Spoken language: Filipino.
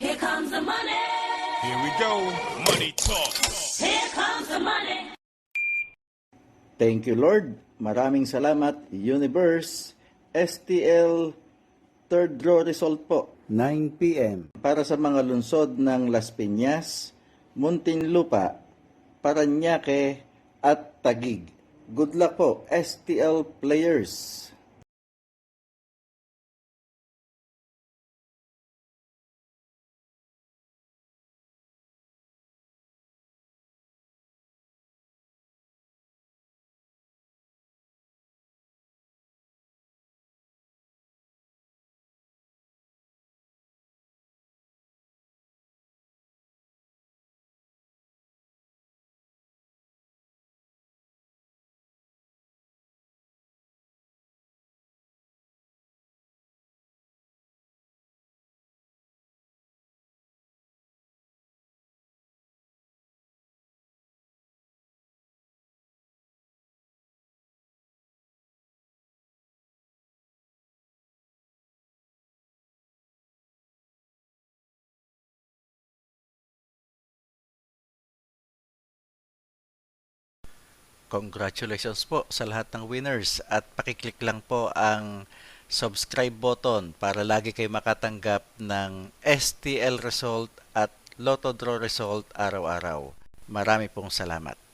Here comes the money. Here we go. Money talk. Here comes the money. Thank you, Lord. Maraming salamat, Universe. STL third draw result po. 9 p.m. Para sa mga lungsod ng Las Piñas, Muntinlupa, Parañaque at Taguig. Good luck po, STL players. Congratulations po sa lahat ng winners at pakiclick lang po ang subscribe button para lagi kayo makatanggap ng STL result at Lotto Draw result araw-araw. Marami pong salamat.